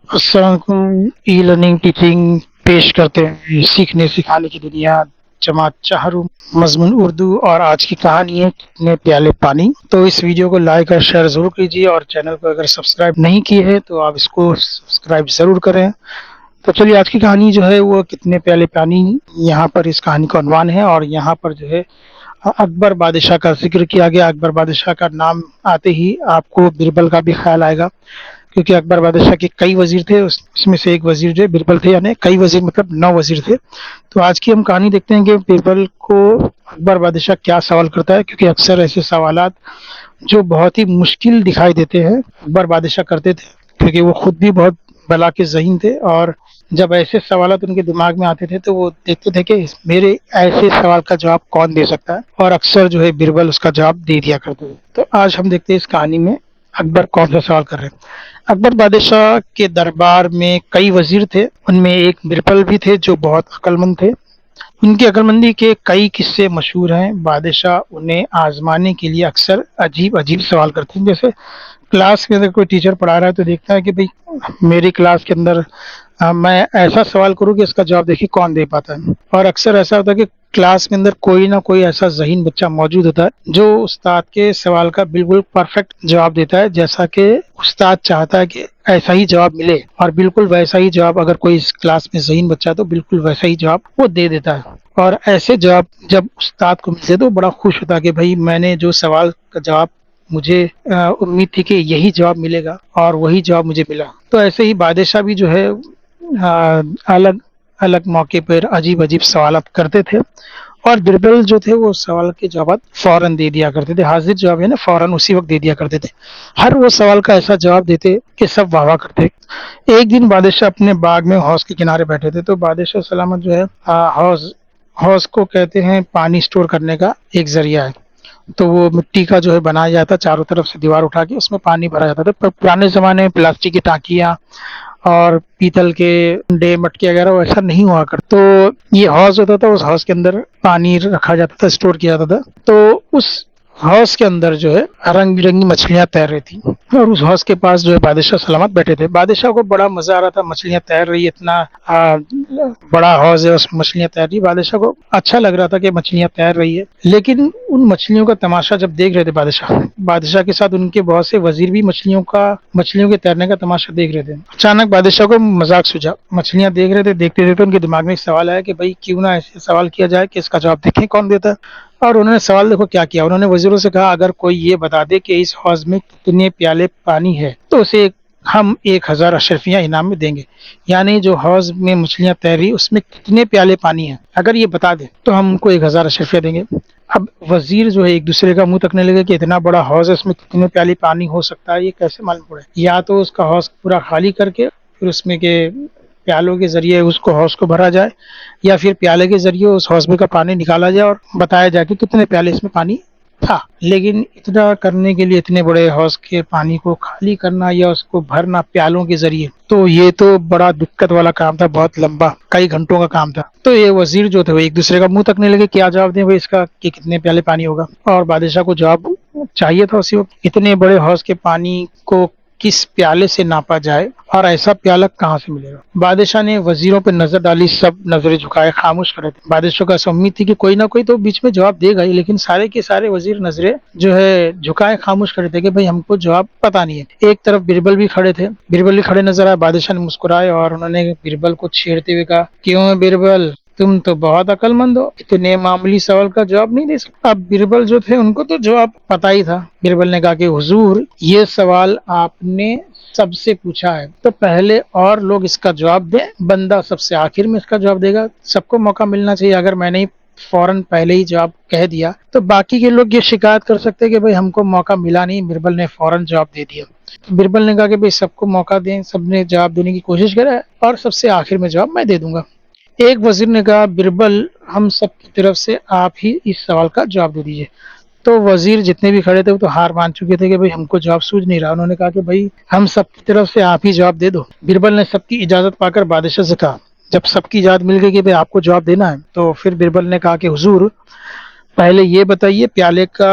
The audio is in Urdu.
السلام علیکم۔ ای لرننگ ٹیچنگ پیش کرتے ہیں سیکھنے سکھانے کی دنیا، جماعت چہارم، مضمون اردو، اور آج کی کہانی ہے کتنے پیالے پانی۔ تو اس ویڈیو کو لائک اور شیئر ضرور کیجیے، اور چینل کو اگر سبسکرائب نہیں کی ہے تو آپ اس کو سبسکرائب ضرور کریں۔ تو چلیے آج کی کہانی جو ہے وہ کتنے پیالے پانی، یہاں پر اس کہانی کا عنوان ہے، اور یہاں پر جو ہے اکبر بادشاہ کا ذکر کیا گیا۔ اکبر بادشاہ کا نام آتے ہی آپ کو بربل کا بھی خیال آئے گا، کیونکہ اکبر بادشاہ کے کئی وزیر تھے، اس میں سے ایک وزیر جو بربل تھے، یعنی کئی وزیر مطلب 9 وزیر تھے۔ تو آج کی ہم کہانی دیکھتے ہیں کہ بربل کو اکبر بادشاہ کیا سوال کرتا ہے، کیونکہ اکثر ایسے سوالات جو بہت ہی مشکل دکھائی دیتے ہیں اکبر بادشاہ کرتے تھے، کیونکہ وہ خود بھی بہت بلا کے ذہین تھے، اور جب ایسے سوالات ان کے دماغ میں آتے تھے تو وہ دیکھتے تھے کہ میرے ایسے سوال کا جواب کون دے سکتا ہے، اور اکثر جو ہے بربل اس کا جواب دے دیا کرتے تھے۔ تو آج ہم دیکھتے ہیں اس کہانی میں اکبر کون سا سوال کر رہے ہیں۔ اکبر بادشاہ کے دربار میں کئی وزیر تھے، ان میں ایک بربل بھی تھے جو بہت عقل مند تھے۔ ان کی عقل مندی کے کئی قصے مشہور ہیں۔ بادشاہ انہیں آزمانے کے لیے اکثر عجیب عجیب سوال کرتے ہیں، جیسے کلاس کے اندر کوئی ٹیچر پڑھا رہا ہے تو دیکھتا ہے کہ بھئی میری کلاس کے اندر میں ایسا سوال کروں کہ اس کا جواب دیکھیں کون دے پاتا ہے، اور اکثر ایسا ہوتا ہے کہ کلاس میں اندر کوئی نہ کوئی ایسا ذہین بچہ موجود ہوتا ہے جو استاد کے سوال کا بالکل پرفیکٹ جواب دیتا ہے، جیسا کہ استاد چاہتا ہے کہ ایسا ہی جواب ملے، اور بالکل ویسا ہی جواب اگر کوئی اس کلاس میں ذہین بچہ ہے تو بالکل ویسا ہی جواب وہ دے دیتا ہے۔ اور ایسے جواب جب استاد کو ملتے تو بڑا خوش ہوتا کہ بھائی میں نے جو سوال کا جواب مجھے امید تھی کہ یہی جواب ملے گا، اور وہی جواب مجھے ملا۔ تو ایسے ہی بادشاہ بھی جو ہے الگ الگ موقع پر عجیب عجیب سوالات کرتے تھے، اور بربل جو تھے وہ سوال کے جوابات فوراً دے دیا کرتے تھے، حاضر جواب ہے نا، فوراً اسی وقت دے دیا کرتے تھے۔ ہر وہ سوال کا ایسا جواب دیتے کہ سب واہ واہ کرتے۔ ایک دن بادشاہ اپنے باغ میں حوض کے کنارے بیٹھے تھے، تو بادشاہ سلامت جو ہے حوض کو کہتے ہیں پانی سٹور کرنے کا ایک ذریعہ ہے۔ تو وہ مٹی کا جو ہے بنایا جاتا، چاروں طرف سے دیوار اٹھا کے اس میں پانی بھرا جاتا تھا، پر پرانے زمانے میں پلاسٹک کی ٹانکیاں اور پیتل کے ڈے مٹکے وغیرہ ایسا نہیں ہوا کرتا۔ تو یہ حوض ہوتا تھا، اس حوض کے اندر پانی رکھا جاتا تھا، اسٹور کیا جاتا تھا۔ تو اس حوض کے اندر جو ہے رنگ برنگی مچھلیاں تیر رہی تھی، اور اس حوض کے پاس جو ہے بادشاہ سلامت بیٹھے تھے۔ بادشاہ کو بڑا مزہ آ رہا تھا، مچھلیاں تیر رہی، اتنا بڑا حوض ہے، اس میں مچھلیاں تیر رہی۔ بادشاہ کو اچھا لگ رہا تھا کہ مچھلیاں تیر رہی ہے، لیکن ان مچھلیوں کا تماشا جب دیکھ رہے تھے بادشاہ کے ساتھ ان کے بہت سے وزیر بھی مچھلیوں کے تیرنے کا تماشا دیکھ رہے تھے۔ اچانک بادشاہ کو مذاق سوچا، مچھلیاں دیکھ رہے تھے، دیکھتے دیکھتے ان کے دماغ میں ایک سوال آیا کہ بھائی کیوں نہ ایسے سوال کیا جائے کہ اس کا جواب دیکھیں کون دیتا ہے۔ اور انہوں نے سوال دیکھو کیا کیا، انہوں نے وزیروں سے کہا اگر کوئی یہ بتا دے کہ اس حوض میں کتنے پیالے پانی ہے تو اسے ہم 1000 اشرفیاں انعام میں دیں گے، یعنی جو حوض میں مچھلیاں تیری اس میں کتنے پیالے پانی ہیں اگر یہ بتا دے تو ہم ان کو 1000 اشرفیاں دیں گے۔ اب وزیر جو ہے ایک دوسرے کا منہ تکنے لگے کہ اتنا بڑا حوض ہے، اس میں کتنے پیالے پانی ہو سکتا ہے، یہ کیسے معلوم پڑے؟ یا تو اس کا حوض پورا خالی کر کے پھر اس میں کے پیالوں کے ذریعے اس کو حوض کو بھرا جائے، یا پھر پیالے کے ذریعے اس حوض میں کا پانی نکالا جائے اور بتایا جائے کہ کتنے پیالے اس میں پانی تھا۔ لیکن اتنا کرنے کے لیے اتنے بڑے حوض کے پانی کو خالی کرنا یا اس کو بھرنا پیالوں کے ذریعے، تو یہ تو بڑا دقت والا کام تھا، بہت لمبا کئی گھنٹوں کا کام تھا۔ تو یہ وزیر جو تھے وہ ایک دوسرے کا منہ تکنے لگے کیا جواب دیں اس کا کہ کتنے پیالے پانی ہوگا، اور بادشاہ کو جواب چاہیے تھا اسی وقت، اتنے بڑے حوض کے پانی کو کس پیالے سے ناپا جائے اور ایسا پیالہ کہاں سے ملے گا۔ بادشاہ نے وزیروں پہ نظر ڈالی، سب نظریں جھکائے خاموش کھڑے تھے۔ بادشاہ کو ایسا امید تھی کہ کوئی نہ کوئی تو بیچ میں جواب دے گا ہی، لیکن سارے کے سارے وزیر نظریں جو ہے جھکائے خاموش کھڑے تھے کہ بھئی ہم کو جواب پتا نہیں ہے۔ ایک طرف بربل بھی کھڑے تھے، بربل بھی کھڑے نظر آئے۔ بادشاہ نے مسکرائے اور انہوں نے بربل کو چھیڑتے ہوئے کہا، کیوں بربل تم تو بہت عقل مند ہو، اتنے معمولی سوال کا جواب نہیں دے سکتے۔ اب بربل جو تھے ان کو تو جواب پتا ہی تھا۔ بربل نے کہا کہ حضور یہ سوال آپ نے سب سے پوچھا ہے تو پہلے اور لوگ اس کا جواب دیں، بندہ سب سے آخر میں اس کا جواب دے گا، سب کو موقع ملنا چاہیے۔ اگر میں نے فوراً پہلے ہی جواب کہہ دیا تو باقی کے لوگ یہ شکایت کر سکتے کہ بھئی ہم کو موقع ملا نہیں، بربل نے فوراً جواب دے دیا۔ بربل نے کہا کہ بھئی سب کو موقع دیں، سب نے جواب دینے کی کوشش کرے اور سب سے آخر میں جواب میں دے دوں گا۔ ایک وزیر نے کہا، بربل ہم سب کی طرف سے آپ ہی اس سوال کا جواب دے دیجیے۔ تو وزیر جتنے بھی کھڑے تھے وہ تو ہار مان چکے تھے کہ بھئی ہم کو جواب سوجھ نہیں رہا۔ انہوں نے کہا کہ بھئی ہم سب کی طرف سے آپ ہی جواب دے دو۔ بربل نے سب کی اجازت پا کر بادشاہ سے کہا، جب سب کی اجازت مل گئی کہ بھئی آپ کو جواب دینا ہے تو پھر بربل نے کہا کہ حضور پہلے یہ بتائیے پیالے کا